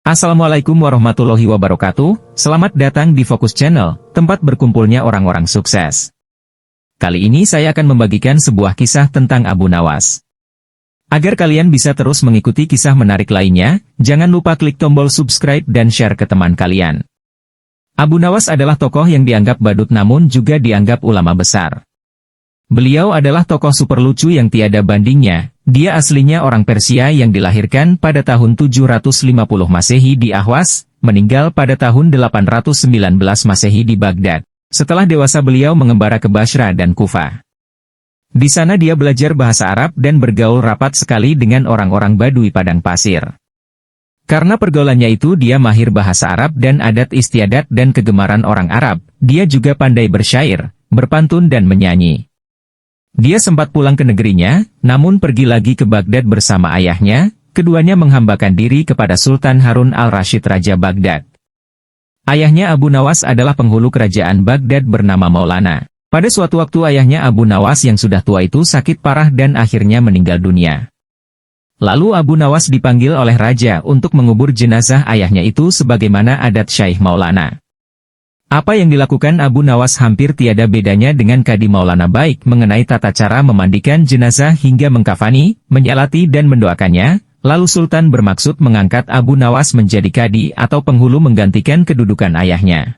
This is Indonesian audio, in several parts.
Assalamualaikum warahmatullahi wabarakatuh, selamat datang di Fokus Channel, tempat berkumpulnya orang-orang sukses. Kali ini saya akan membagikan sebuah kisah tentang Abu Nawas. Agar kalian bisa terus mengikuti kisah menarik lainnya, jangan lupa klik tombol subscribe dan share ke teman kalian. Abu Nawas adalah tokoh yang dianggap badut namun juga dianggap ulama besar. Beliau adalah tokoh super lucu yang tiada bandingnya. Dia aslinya orang Persia yang dilahirkan pada tahun 750 Masehi di Ahwas, meninggal pada tahun 819 Masehi di Baghdad. Setelah dewasa beliau mengembara ke Basra dan Kufah. Di sana dia belajar bahasa Arab dan bergaul rapat sekali dengan orang-orang Badui padang pasir. Karena pergaulannya itu dia mahir bahasa Arab dan adat istiadat dan kegemaran orang Arab, dia juga pandai bersyair, berpantun dan menyanyi. Dia sempat pulang ke negerinya, namun pergi lagi ke Baghdad bersama ayahnya, keduanya menghambakan diri kepada Sultan Harun al-Rashid Raja Baghdad. Ayahnya Abu Nawas adalah penghulu kerajaan Baghdad bernama Maulana. Pada suatu waktu ayahnya Abu Nawas yang sudah tua itu sakit parah dan akhirnya meninggal dunia. Lalu Abu Nawas dipanggil oleh raja untuk mengubur jenazah ayahnya itu sebagaimana adat Syekh Maulana. Apa yang dilakukan Abu Nawas hampir tiada bedanya dengan Kadi Maulana baik mengenai tata cara memandikan jenazah hingga mengkafani, menyalati dan mendoakannya, lalu Sultan bermaksud mengangkat Abu Nawas menjadi Kadi atau penghulu menggantikan kedudukan ayahnya.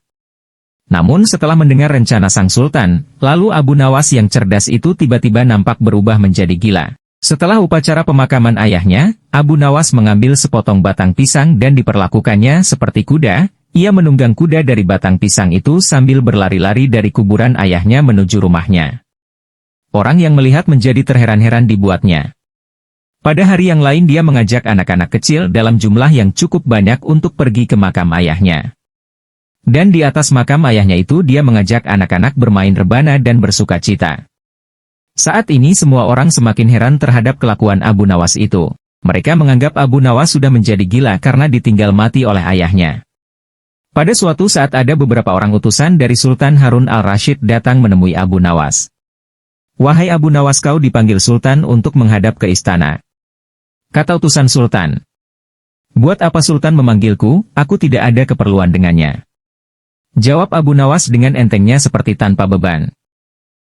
Namun setelah mendengar rencana sang Sultan, lalu Abu Nawas yang cerdas itu tiba-tiba nampak berubah menjadi gila. Setelah upacara pemakaman ayahnya, Abu Nawas mengambil sepotong batang pisang dan diperlakukannya seperti kuda. Ia menunggang kuda dari batang pisang itu sambil berlari-lari dari kuburan ayahnya menuju rumahnya. Orang yang melihat menjadi terheran-heran dibuatnya. Pada hari yang lain dia mengajak anak-anak kecil dalam jumlah yang cukup banyak untuk pergi ke makam ayahnya. Dan di atas makam ayahnya itu dia mengajak anak-anak bermain rebana dan bersuka cita. Saat ini semua orang semakin heran terhadap kelakuan Abu Nawas itu. Mereka menganggap Abu Nawas sudah menjadi gila karena ditinggal mati oleh ayahnya. Pada suatu saat ada beberapa orang utusan dari Sultan Harun al-Rashid datang menemui Abu Nawas. "Wahai Abu Nawas, kau dipanggil Sultan untuk menghadap ke istana." Kata utusan Sultan. "Buat apa Sultan memanggilku, aku tidak ada keperluan dengannya." Jawab Abu Nawas dengan entengnya seperti tanpa beban.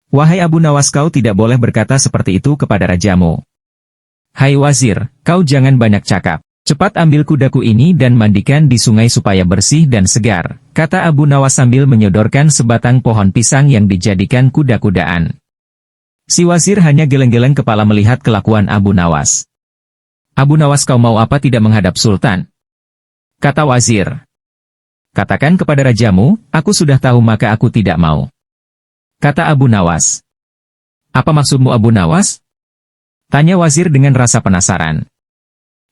"Wahai Abu Nawas, kau tidak boleh berkata seperti itu kepada rajamu." "Hai wazir, kau jangan banyak cakap. Cepat ambil kudaku ini dan mandikan di sungai supaya bersih dan segar," kata Abu Nawas sambil menyodorkan sebatang pohon pisang yang dijadikan kuda-kudaan. Si wazir hanya geleng-geleng kepala melihat kelakuan Abu Nawas. "Abu Nawas, kau mau apa tidak menghadap Sultan?" Kata wazir. "Katakan kepada rajamu, aku sudah tahu maka aku tidak mau." Kata Abu Nawas. "Apa maksudmu Abu Nawas?" Tanya wazir dengan rasa penasaran.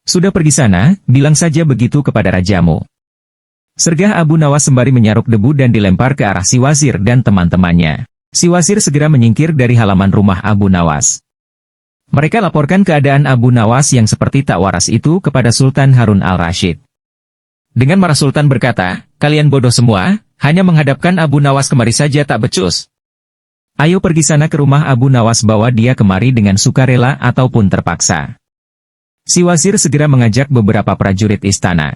"Sudah pergi sana, bilang saja begitu kepada rajamu." Sergah Abu Nawas sembari menyaruk debu dan dilempar ke arah si wazir dan teman-temannya. Si wazir segera menyingkir dari halaman rumah Abu Nawas. Mereka laporkan keadaan Abu Nawas yang seperti tak waras itu kepada Sultan Harun al-Rashid. Dengan marah Sultan berkata, "Kalian bodoh semua, hanya menghadapkan Abu Nawas kemari saja tak becus. Ayo pergi sana ke rumah Abu Nawas, bawa dia kemari dengan sukarela ataupun terpaksa." Si wazir segera mengajak beberapa prajurit istana.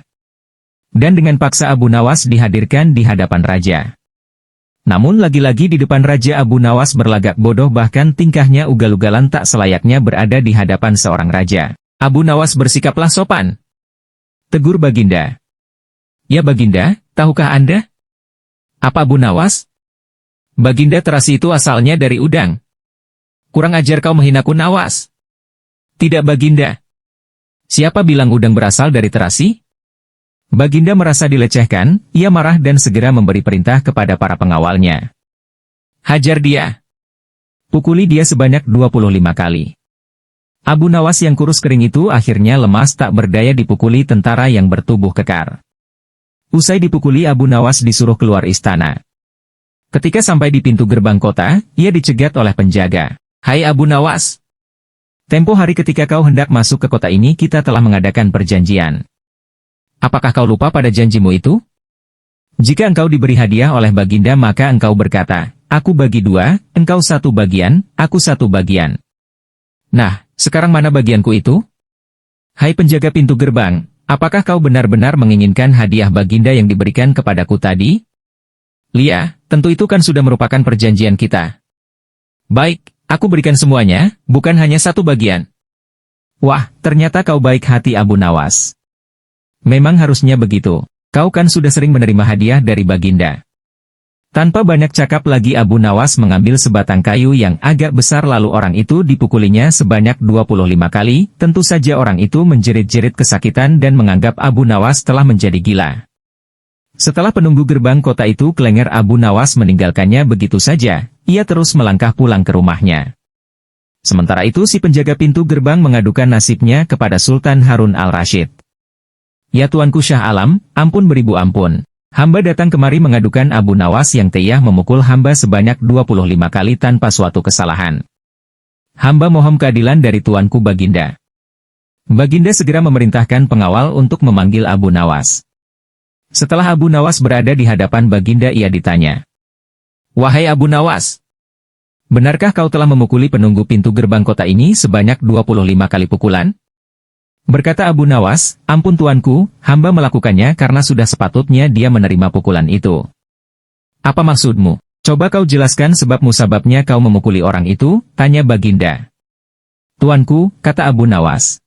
Dan dengan paksa Abu Nawas dihadirkan di hadapan raja. Namun lagi-lagi di depan raja Abu Nawas berlagak bodoh, bahkan tingkahnya ugal-ugalan tak selayaknya berada di hadapan seorang raja. Abu Nawas bersikaplah sopan. Tegur Baginda. "Ya Baginda, tahukah Anda?" "Apa Abu Nawas?" "Baginda, terasi itu asalnya dari udang." "Kurang ajar kau menghinaku Nawas." "Tidak Baginda." "Siapa bilang udang berasal dari terasi?" Baginda merasa dilecehkan, ia marah dan segera memberi perintah kepada para pengawalnya. "Hajar dia. Pukuli dia sebanyak 25 kali." Abu Nawas yang kurus kering itu akhirnya lemas tak berdaya dipukuli tentara yang bertubuh kekar. Usai dipukuli Abu Nawas disuruh keluar istana. Ketika sampai di pintu gerbang kota, ia dicegat oleh penjaga. "Hai Abu Nawas, tempo hari ketika kau hendak masuk ke kota ini kita telah mengadakan perjanjian. Apakah kau lupa pada janjimu itu? Jika engkau diberi hadiah oleh Baginda maka engkau berkata, 'Aku bagi 2, engkau 1 bagian, aku 1 bagian.' Nah, sekarang mana bagianku itu?" "Hai penjaga pintu gerbang, apakah kau benar-benar menginginkan hadiah baginda yang diberikan kepadaku tadi? Lia, tentu itu kan sudah merupakan perjanjian kita. Baik, aku berikan semuanya, bukan hanya satu bagian. Wah, ternyata kau baik hati Abu Nawas. Memang harusnya begitu. Kau kan sudah sering menerima hadiah dari baginda. Tanpa banyak cakap lagi Abu Nawas mengambil sebatang kayu yang agak besar lalu orang itu dipukulinya sebanyak 25 kali, tentu saja orang itu menjerit-jerit kesakitan dan menganggap Abu Nawas telah menjadi gila. Setelah penunggu gerbang kota itu kelengger Abu Nawas meninggalkannya begitu saja, ia terus melangkah pulang ke rumahnya. Sementara itu si penjaga pintu gerbang mengadukan nasibnya kepada Sultan Harun al-Rashid. Ya Tuanku Syah Alam, ampun beribu ampun. Hamba datang kemari mengadukan Abu Nawas yang teyah memukul hamba sebanyak 25 kali tanpa suatu kesalahan. Hamba mohon keadilan dari Tuanku Baginda. Baginda segera memerintahkan pengawal untuk memanggil Abu Nawas. Setelah Abu Nawas berada di hadapan Baginda ia ditanya. Wahai Abu Nawas, benarkah kau telah memukuli penunggu pintu gerbang kota ini sebanyak 25 kali pukulan? Berkata Abu Nawas, ampun tuanku, hamba melakukannya karena sudah sepatutnya dia menerima pukulan itu. Apa maksudmu? Coba kau jelaskan sebab musababnya kau memukuli orang itu, tanya Baginda. Tuanku, kata Abu Nawas.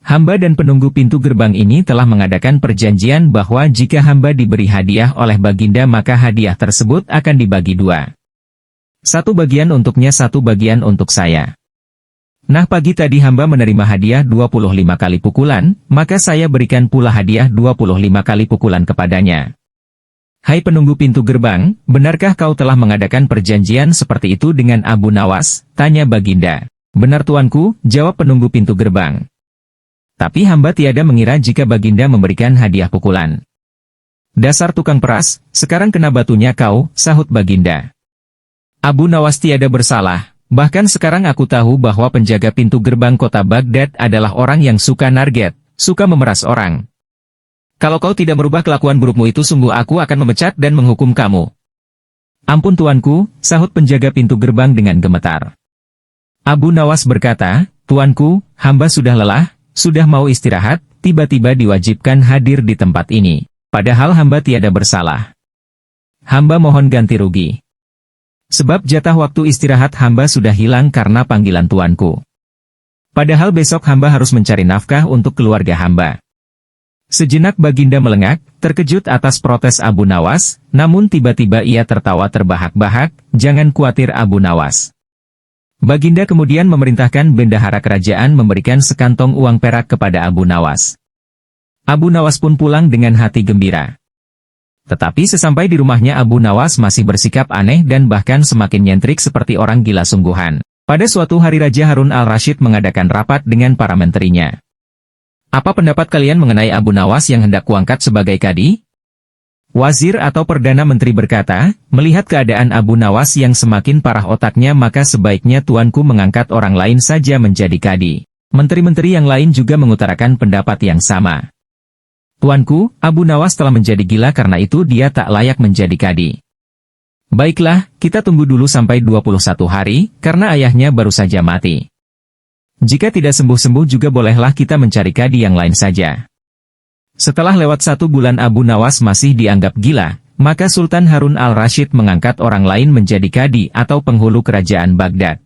Hamba dan penunggu pintu gerbang ini telah mengadakan perjanjian bahwa jika hamba diberi hadiah oleh Baginda maka hadiah tersebut akan dibagi dua. Satu bagian untuknya, satu bagian untuk saya. Nah pagi tadi hamba menerima hadiah 25 kali pukulan, maka saya berikan pula hadiah 25 kali pukulan kepadanya. Hai penunggu pintu gerbang, benarkah kau telah mengadakan perjanjian seperti itu dengan Abu Nawas? Tanya Baginda. Benar tuanku, jawab penunggu pintu gerbang. Tapi hamba tiada mengira jika Baginda memberikan hadiah pukulan. Dasar tukang peras, sekarang kena batunya kau, sahut Baginda. Abu Nawas tiada bersalah. Bahkan sekarang aku tahu bahwa penjaga pintu gerbang kota Baghdad adalah orang yang suka narget, suka memeras orang. Kalau kau tidak merubah kelakuan burukmu itu sungguh aku akan memecat dan menghukum kamu. Ampun tuanku, sahut penjaga pintu gerbang dengan gemetar. Abu Nawas berkata, tuanku, hamba sudah lelah, sudah mau istirahat, tiba-tiba diwajibkan hadir di tempat ini. Padahal hamba tiada bersalah. Hamba mohon ganti rugi. Sebab jatah waktu istirahat hamba sudah hilang karena panggilan tuanku. Padahal besok hamba harus mencari nafkah untuk keluarga hamba. Sejenak Baginda melengak, terkejut atas protes Abu Nawas, namun tiba-tiba ia tertawa terbahak-bahak, jangan khawatir Abu Nawas. Baginda kemudian memerintahkan bendahara kerajaan memberikan sekantong uang perak kepada Abu Nawas. Abu Nawas pun pulang dengan hati gembira. Tetapi sesampai di rumahnya Abu Nawas masih bersikap aneh dan bahkan semakin nyentrik seperti orang gila sungguhan. Pada suatu hari Raja Harun al-Rashid mengadakan rapat dengan para menterinya. Apa pendapat kalian mengenai Abu Nawas yang hendak kuangkat sebagai kadi? Wazir atau Perdana Menteri berkata, melihat keadaan Abu Nawas yang semakin parah otaknya maka sebaiknya tuanku mengangkat orang lain saja menjadi kadi. Menteri-menteri yang lain juga mengutarakan pendapat yang sama. Tuanku, Abu Nawas telah menjadi gila karena itu dia tak layak menjadi kadi. Baiklah, kita tunggu dulu sampai 21 hari, karena ayahnya baru saja mati. Jika tidak sembuh-sembuh juga bolehlah kita mencari kadi yang lain saja. Setelah lewat 1 bulan Abu Nawas masih dianggap gila, maka Sultan Harun al-Rashid mengangkat orang lain menjadi kadi atau penghulu kerajaan Baghdad.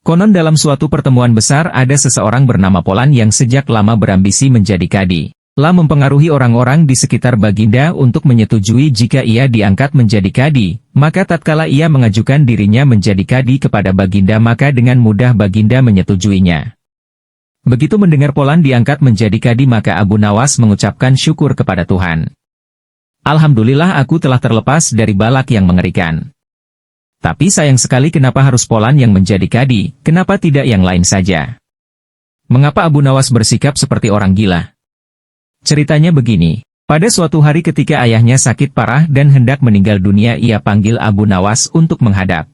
Konon dalam suatu pertemuan besar ada seseorang bernama Polan yang sejak lama berambisi menjadi kadi. Lah mempengaruhi orang-orang di sekitar Baginda untuk menyetujui jika ia diangkat menjadi kadi, maka tatkala ia mengajukan dirinya menjadi kadi kepada Baginda maka dengan mudah Baginda menyetujuinya. Begitu mendengar Polan diangkat menjadi kadi maka Abu Nawas mengucapkan syukur kepada Tuhan. Alhamdulillah aku telah terlepas dari balak yang mengerikan. Tapi sayang sekali kenapa harus Polan yang menjadi kadi, kenapa tidak yang lain saja? Mengapa Abu Nawas bersikap seperti orang gila? Ceritanya begini, pada suatu hari ketika ayahnya sakit parah dan hendak meninggal dunia ia panggil Abu Nawas untuk menghadap.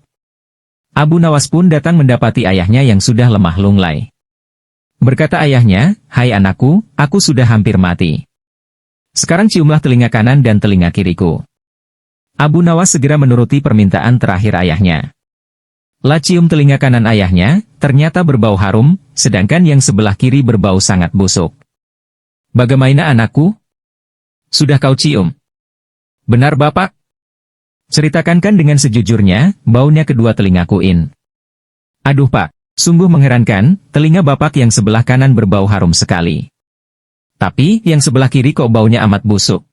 Abu Nawas pun datang mendapati ayahnya yang sudah lemah lunglai. Berkata ayahnya, hai anakku, aku sudah hampir mati. Sekarang ciumlah telinga kanan dan telinga kiriku. Abu Nawas segera menuruti permintaan terakhir ayahnya. Lah cium telinga kanan ayahnya, ternyata berbau harum, sedangkan yang sebelah kiri berbau sangat busuk. Bagaimana anakku? Sudah kau cium? Benar Bapak? Ceritakankan dengan sejujurnya, baunya kedua telingaku in. Aduh Pak, sungguh mengherankan, telinga Bapak yang sebelah kanan berbau harum sekali. Tapi, yang sebelah kiri kok baunya amat busuk.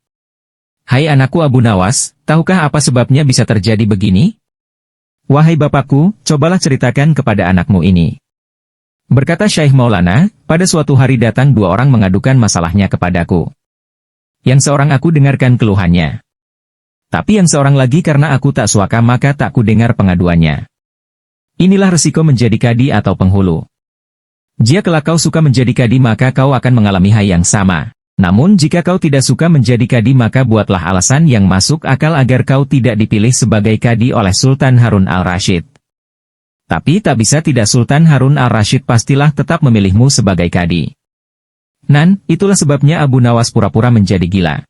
Hai anakku Abu Nawas, tahukah apa sebabnya bisa terjadi begini? Wahai Bapakku, cobalah ceritakan kepada anakmu ini. Berkata Syekh Maulana, pada suatu hari datang dua orang mengadukan masalahnya kepadaku. Yang seorang aku dengarkan keluhannya. Tapi yang seorang lagi karena aku tak suaka maka tak ku dengar pengaduannya. Inilah resiko menjadi kadi atau penghulu. Jika kelak kau suka menjadi kadi maka kau akan mengalami hal yang sama. Namun jika kau tidak suka menjadi kadi maka buatlah alasan yang masuk akal agar kau tidak dipilih sebagai kadi oleh Sultan Harun al-Rashid. Tapi tak bisa tidak Sultan Harun al-Rashid pastilah tetap memilihmu sebagai kadi. Nan, itulah sebabnya Abu Nawas pura-pura menjadi gila.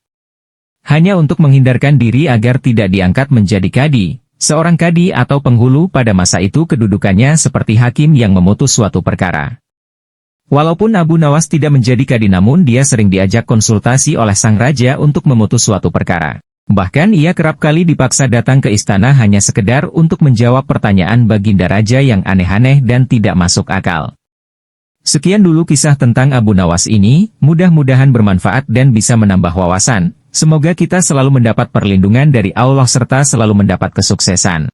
Hanya untuk menghindarkan diri agar tidak diangkat menjadi kadi, seorang kadi atau penghulu pada masa itu kedudukannya seperti hakim yang memutus suatu perkara. Walaupun Abu Nawas tidak menjadi kadi namun dia sering diajak konsultasi oleh sang raja untuk memutus suatu perkara. Bahkan ia kerap kali dipaksa datang ke istana hanya sekedar untuk menjawab pertanyaan baginda raja yang aneh-aneh dan tidak masuk akal. Sekian dulu kisah tentang Abu Nawas ini, mudah-mudahan bermanfaat dan bisa menambah wawasan. Semoga kita selalu mendapat perlindungan dari Allah serta selalu mendapat kesuksesan.